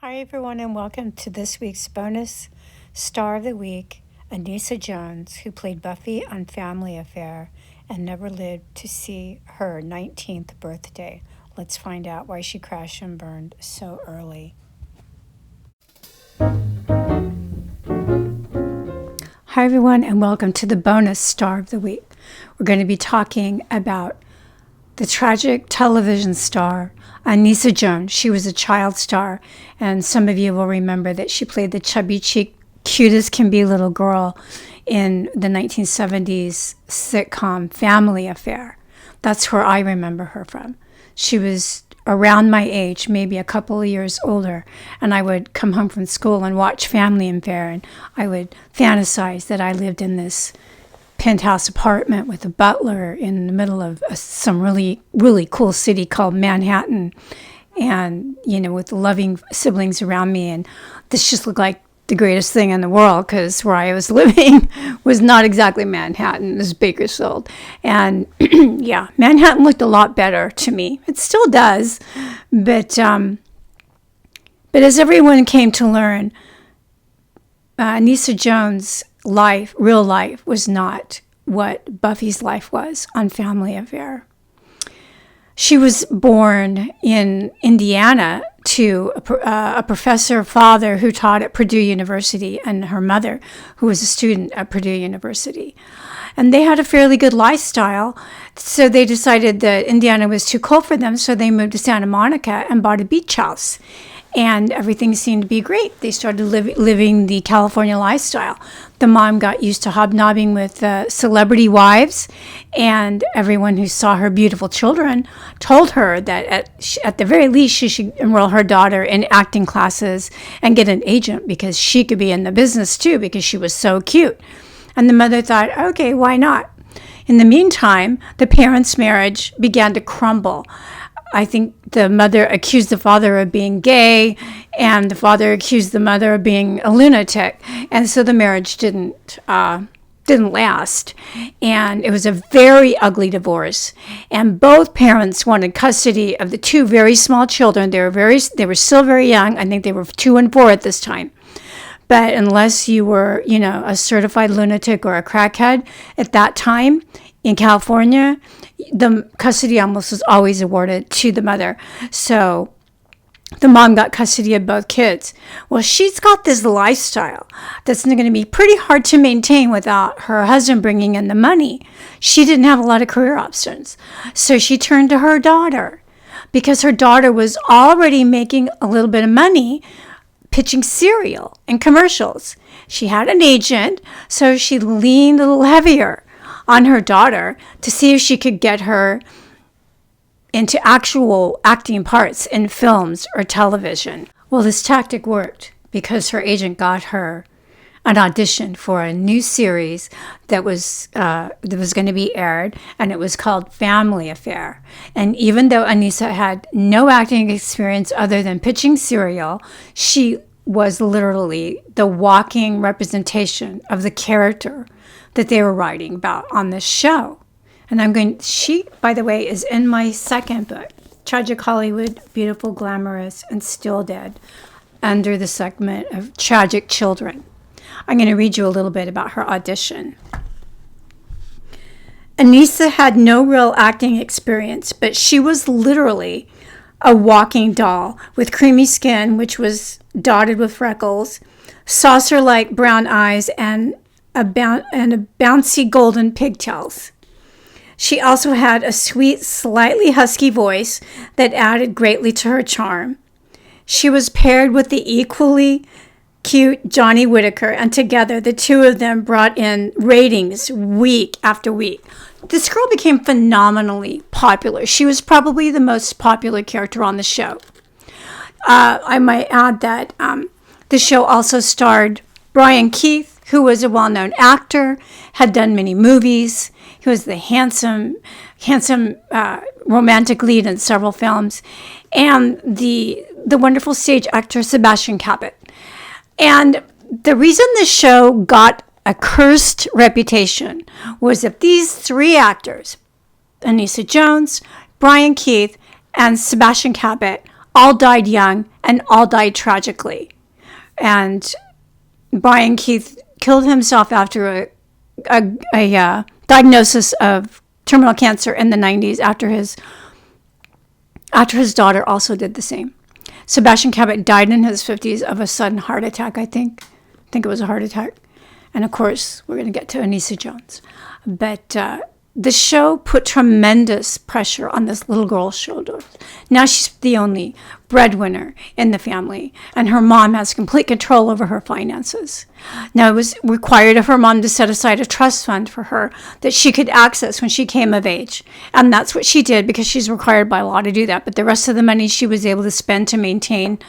Hi, everyone, and welcome to this week's bonus star of the week, Anissa Jones, who played Buffy on Family Affair and never lived to see her 19th birthday. Let's find out why she crashed and burned so early. Hi, everyone, and welcome to the bonus star of the week. We're going to be talking about the tragic television star, Anissa Jones. She was a child star, and some of you will remember that she played the chubby cheek, cute as can be little girl in the 1970s sitcom Family Affair. That's where I remember her from. She was around my age, maybe a couple of years older, and I would come home from school and watch Family Affair, and I would fantasize that I lived in this penthouse apartment with a butler in the middle of some really, really cool city called Manhattan, and, with loving siblings around me. And this just looked like the greatest thing in the world, because where I was living was not exactly Manhattan. It was Bakersfield. And yeah, Manhattan looked a lot better to me. It still does. But as everyone came to learn, Anissa Jones' real life, was not what Buffy's life was on Family Affair. She was born in Indiana to a professor father who taught at Purdue University, and her mother, who was a student at Purdue University. And they had a fairly good lifestyle, so they decided that Indiana was too cold for them, so they moved to Santa Monica and bought a beach house. And everything seemed to be great. They started living the California lifestyle. The mom got used to hobnobbing with celebrity wives, and everyone who saw her beautiful children told her that at the very least she should enroll her daughter in acting classes and get an agent, because she could be in the business too, because she was so cute. And the mother thought, okay, why not? In the meantime, the parents' marriage began to crumble. I think the mother accused the father of being gay, and the father accused the mother of being a lunatic, and so the marriage didn't last, and it was a very ugly divorce. And both parents wanted custody of the two very small children. They were still very young. I think they were 2 and 4 at this time. But unless you were, a certified lunatic or a crackhead at that time in California, the custody almost was always awarded to the mother. So the mom got custody of both kids. Well, she's got this lifestyle that's going to be pretty hard to maintain without her husband bringing in the money. She didn't have a lot of career options. So she turned to her daughter, because her daughter was already making a little bit of money pitching cereal in commercials. She had an agent, so she leaned a little heavier on her daughter to see if she could get her into actual acting parts in films or television. Well, this tactic worked, because her agent got her an audition for a new series that was going to be aired, and it was called Family Affair. And even though Anissa had no acting experience other than pitching cereal, she was literally the walking representation of the character that they were writing about on this show. And she, by the way, is in my second book, Tragic Hollywood, Beautiful, Glamorous, and Still Dead, under the segment of Tragic Children. I'm going to read you a little bit about her audition. Anissa had no real acting experience, but she was literally a walking doll with creamy skin, which was dotted with freckles, saucer-like brown eyes, and a bouncy golden pigtails. She also had a sweet, slightly husky voice that added greatly to her charm. She was paired with the equally cute Johnny Whitaker, and together the two of them brought in ratings week after week. This girl became phenomenally popular. She was probably the most popular character on the show. I might add that the show also starred Brian Keith, who was a well-known actor, had done many movies. He was the handsome romantic lead in several films, and the wonderful stage actor Sebastian Cabot. And the reason this show got a cursed reputation was that these 3 actors, Anissa Jones, Brian Keith, and Sebastian Cabot, all died young and all died tragically. And Brian Keith killed himself after a diagnosis of terminal cancer in the 90s after his daughter also did the same. Sebastian Cabot died in his 50s of a sudden heart attack, I think. I think it was a heart attack. And of course, we're going to get to Anissa Jones. But the show put tremendous pressure on this little girl's shoulders. Now she's the only breadwinner in the family, and her mom has complete control over her finances. Now, it was required of her mom to set aside a trust fund for her that she could access when she came of age. And that's what she did, because she's required by law to do that. But the rest of the money she was able to spend to maintain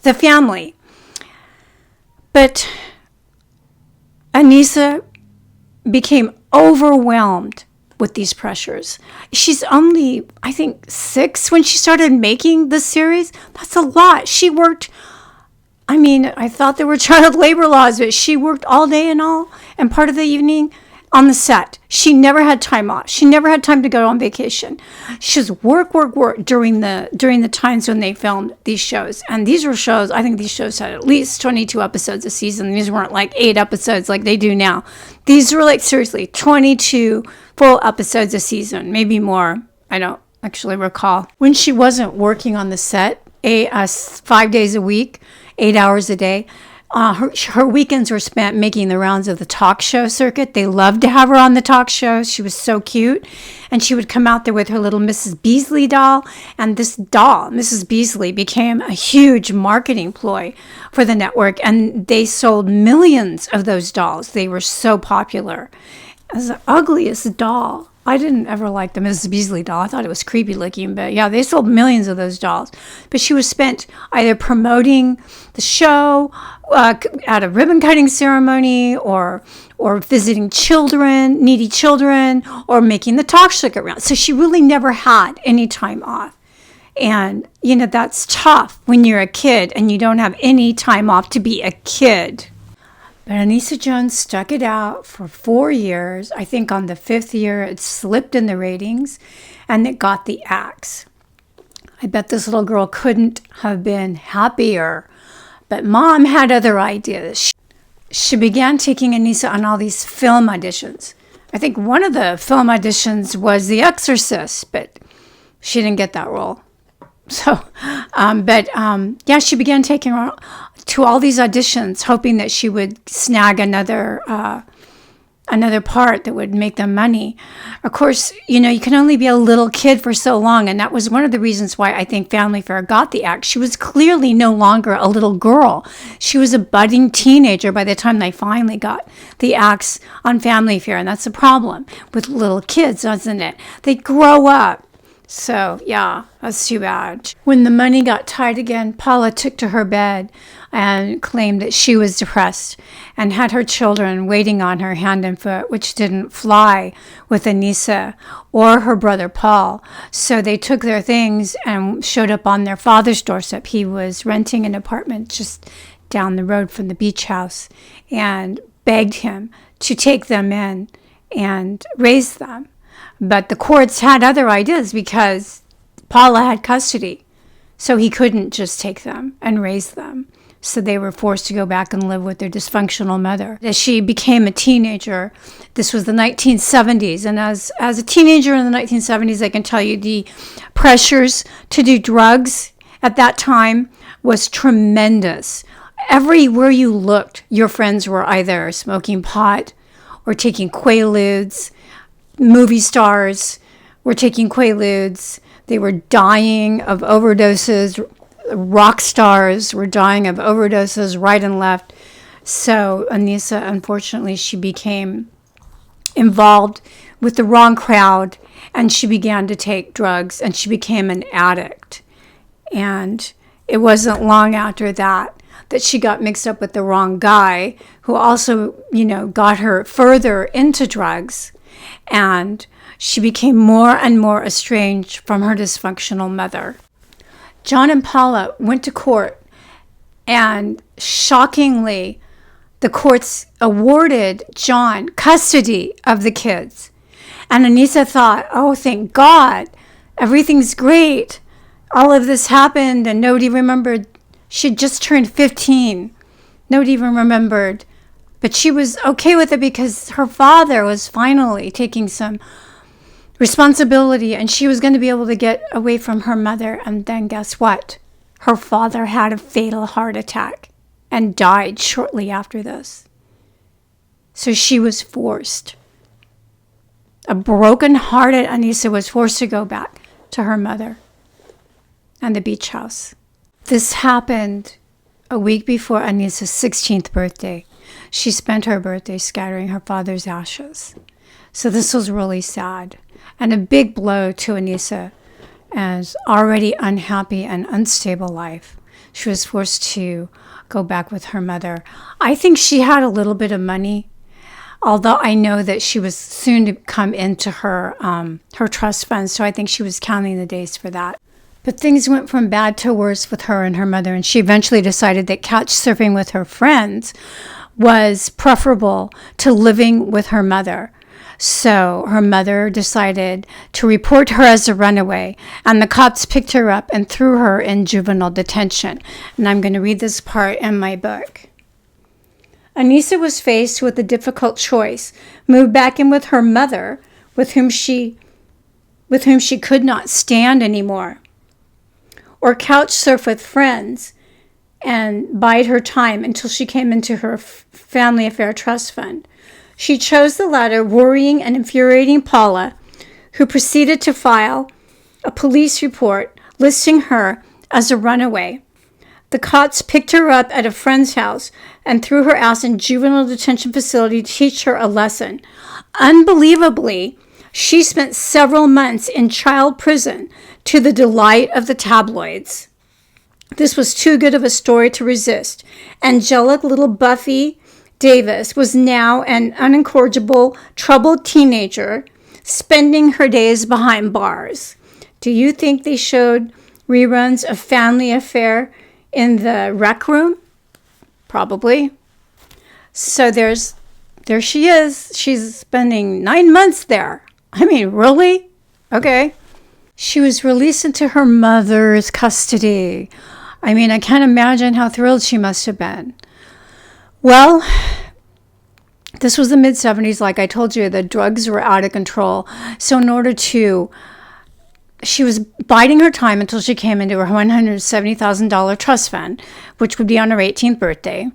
the family. But Anissa became overwhelmed with these pressures. She's only, I think, 6 when she started making the series. That's a lot. She worked, I thought there were child labor laws, but she worked all day and part of the evening on the set. She never had time off. She never had time to go on vacation. She was work during the times when they filmed these shows. And these were shows, I think these shows had at least 22 episodes a season. These weren't like 8 episodes like they do now. These were like, seriously, 22 full episodes a season, maybe more. I don't actually recall. When she wasn't working on the set, 5 days a week, 8 hours a day, her weekends were spent making the rounds of the talk show circuit. They loved to have her on the talk shows. She was so cute. And she would come out there with her little Mrs. Beasley doll. And this doll, Mrs. Beasley, became a huge marketing ploy for the network. And they sold millions of those dolls. They were so popular. It was the ugliest doll. I didn't ever like the Mrs. Beasley doll. I thought it was creepy looking, but yeah, they sold millions of those dolls. But she was spent either promoting the show at a ribbon cutting ceremony, or visiting children, needy children, or making the talk show around. So she really never had any time off. And, that's tough when you're a kid and you don't have any time off to be a kid. But Anissa Jones stuck it out for 4 years. I think on the 5th year, it slipped in the ratings, and it got the axe. I bet this little girl couldn't have been happier. But Mom had other ideas. She began taking Anissa on all these film auditions. I think one of the film auditions was The Exorcist, but she didn't get that role. So, she began taking her to all these auditions, hoping that she would snag another part that would make them money. Of course, you can only be a little kid for so long, and that was one of the reasons why I think Family Fare got the axe. She was clearly no longer a little girl. She was a budding teenager by the time they finally got the axe on Family Fare, and that's the problem with little kids, isn't it? They grow up. So, yeah, that's too bad. When the money got tight again, Paula took to her bed and claimed that she was depressed and had her children waiting on her hand and foot, which didn't fly with Anissa or her brother Paul. So they took their things and showed up on their father's doorstep. He was renting an apartment just down the road from the beach house, and begged him to take them in and raise them. But the courts had other ideas because Paula had custody, so he couldn't just take them and raise them. So they were forced to go back and live with their dysfunctional mother. As she became a teenager, this was the 1970s, and as a teenager in the 1970s, I can tell you the pressures to do drugs at that time was tremendous. Everywhere you looked, your friends were either smoking pot or taking Quaaludes. Movie stars were taking Quaaludes. They were dying of overdoses. Rock stars were dying of overdoses right and left. So Anissa, unfortunately, she became involved with the wrong crowd, and she began to take drugs, and she became an addict. And it wasn't long after that she got mixed up with the wrong guy, who also, got her further into drugs. And she became more and more estranged from her dysfunctional mother. John and Paula went to court, and shockingly, the courts awarded John custody of the kids. And Anissa thought, oh, thank God, everything's great. all of this happened and nobody remembered. She'd just turned 15. Nobody even remembered. But she was okay with it because her father was finally taking some responsibility and she was going to be able to get away from her mother. And then guess what? Her father had a fatal heart attack and died shortly after this. So she was forced. A broken-hearted Anissa was forced to go back to her mother and the beach house. This happened a week before Anissa's 16th birthday. She spent her birthday scattering her father's ashes. So this was really sad and a big blow to Anissa as already unhappy and unstable life. She was forced to go back with her mother. I think she had a little bit of money, although I know that she was soon to come into her trust fund, so I think she was counting the days for that. But things went from bad to worse with her and her mother, and she eventually decided that couch surfing with her friends was preferable to living with her mother. So her mother decided to report her as a runaway, and the cops picked her up and threw her in juvenile detention. And I'm going to read this part in my book. Anissa was faced with a difficult choice: move back in with her mother, with whom she could not stand anymore, or couch surf with friends and bide her time until she came into her family affair trust fund. She chose the latter, worrying and infuriating Paula, who proceeded to file a police report listing her as a runaway. The cops picked her up at a friend's house and threw her ass in juvenile detention facility to teach her a lesson. Unbelievably, she spent several months in child prison to the delight of the tabloids. This was too good of a story to resist. Angelic little Buffy Davis was now an unincorrigible, troubled teenager spending her days behind bars. Do you think they showed reruns of Family Affair in the rec room? Probably. So there she is. She's spending 9 months there. I mean, really? Okay. She was released into her mother's custody. I mean, I can't imagine how thrilled she must have been. Well, this was the mid-70s. Like I told you, the drugs were out of control. So in order to, she was biding her time until she came into her $170,000 trust fund, which would be on her 18th birthday.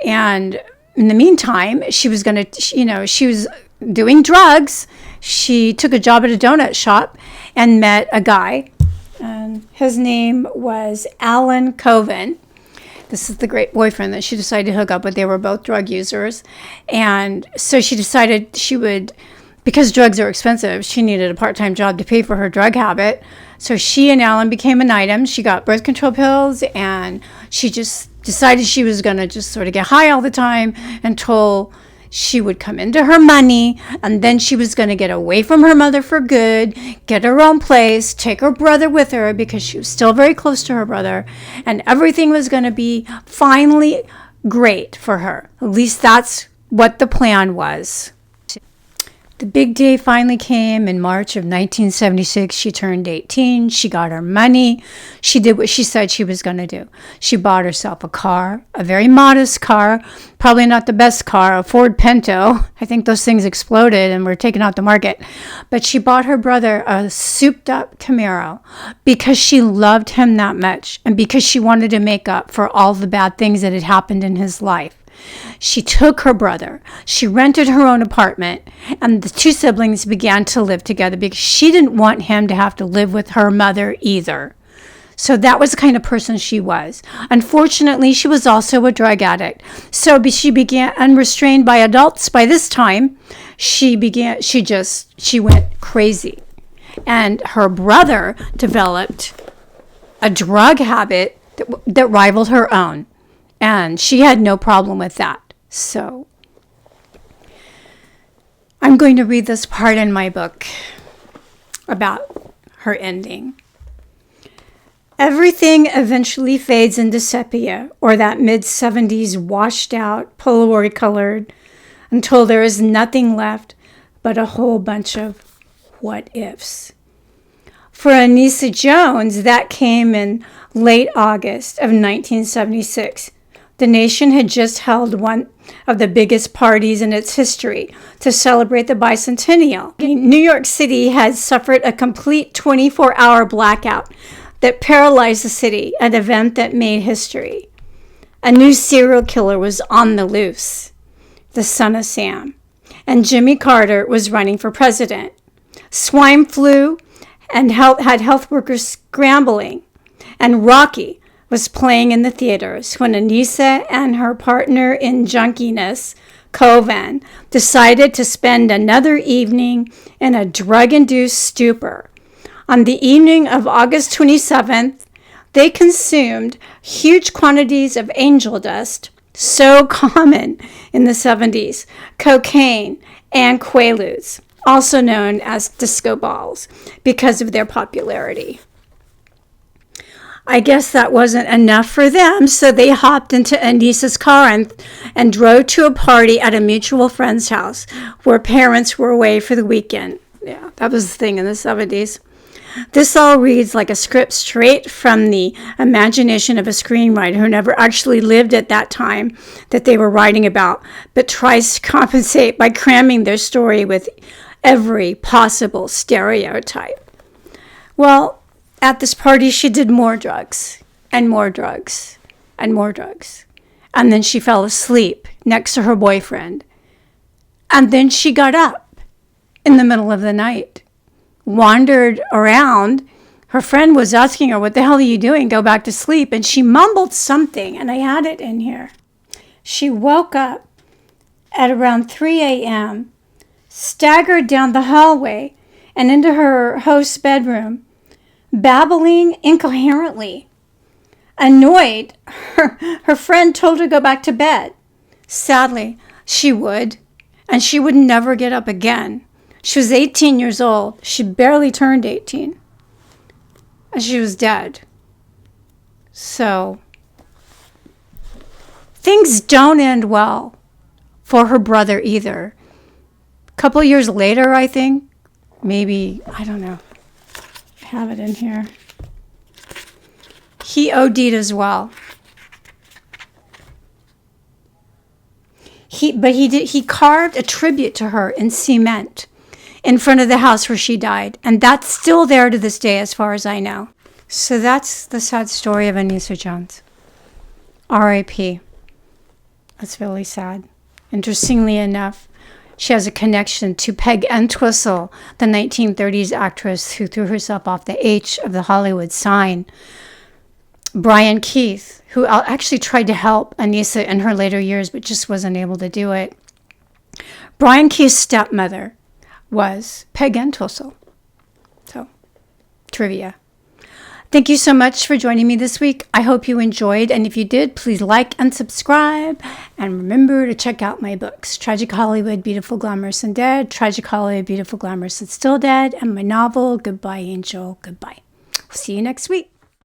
And in the meantime, she was going to, she was doing drugs. She took a job at a donut shop and met a guy. And his name was Alan Coven. This is the great boyfriend that she decided to hook up with. They were both drug users. And so she decided she would, because drugs are expensive, she needed a part-time job to pay for her drug habit. So she and Alan became an item. She got birth control pills, and she just decided she was going to just sort of get high all the time until she would come into her money, and then she was going to get away from her mother for good, get her own place, take her brother with her because she was still very close to her brother, and everything was going to be finally great for her. At least that's what the plan was. The big day finally came in March of 1976. She turned 18. She got her money. She did what she said she was going to do. She bought herself a car, a very modest car, probably not the best car, a Ford Pinto. I think those things exploded and were taken off the market. But she bought her brother a souped-up Camaro because she loved him that much and because she wanted to make up for all the bad things that had happened in his life. She took her brother, she rented her own apartment, and the two siblings began to live together because she didn't want him to have to live with her mother either. So that was the kind of person she was. Unfortunately, she was also a drug addict. So she began unrestrained by adults. By this time, she went crazy. And her brother developed a drug habit that rivaled her own. And she had no problem with that. So I'm going to read this part in my book about her ending. Everything eventually fades into sepia, or that mid-70s washed out, Polaroid colored, until there is nothing left but a whole bunch of what ifs. For Anissa Jones, that came in late August of 1976. The nation had just held one of the biggest parties in its history to celebrate the bicentennial. New York City had suffered a complete 24-hour blackout that paralyzed the city, an event that made history. A new serial killer was on the loose, the son of Sam, and Jimmy Carter was running for president. Swine flu and had health workers scrambling, and Rocky was playing in the theaters when Anissa and her partner in junkiness, Coven, decided to spend another evening in a drug-induced stupor. On the evening of August 27th, they consumed huge quantities of angel dust, so common in the 70s, cocaine, and Quaaludes, also known as disco balls, because of their popularity. I guess that wasn't enough for them, so they hopped into Anissa's car and drove to a party at a mutual friend's house where parents were away for the weekend. Yeah, that was the thing in the 70s. This all reads like a script straight from the imagination of a screenwriter who never actually lived at that time that they were writing about, but tries to compensate by cramming their story with every possible stereotype. Well, at this party, she did more drugs and more drugs and more drugs. And then she fell asleep next to her boyfriend. And then she got up in the middle of the night, wandered around. Her friend was asking her, "What the hell are you doing? Go back to sleep." And she mumbled something, and I had it in here. She woke up at around 3 a.m., staggered down the hallway and into her host's bedroom, babbling incoherently. Annoyed, her friend told her to go back to bed. Sadly, she would, and she would never get up again. She was 18 years old. She barely turned 18. And she was dead. So, things don't end well for her brother either. A couple years later, I think, maybe, I don't know. I have it in here. He OD'd as well. He carved a tribute to her in cement in front of the house where she died. And that's still there to this day, as far as I know. So that's the sad story of Anissa Jones. R.I.P. That's really sad. Interestingly enough, she has a connection to Peg Entwistle, the 1930s actress who threw herself off the H of the Hollywood sign. Brian Keith, who actually tried to help Anissa in her later years, but just wasn't able to do it. Brian Keith's stepmother was Peg Entwistle. So, trivia. Thank you so much for joining me this week. I hope you enjoyed, and if you did, please like and subscribe, and remember to check out my books, Tragic Hollywood, Beautiful, Glamorous, and Dead, Tragic Hollywood, Beautiful, Glamorous, and Still Dead, and my novel, Goodbye, Angel, Goodbye. We'll see you next week.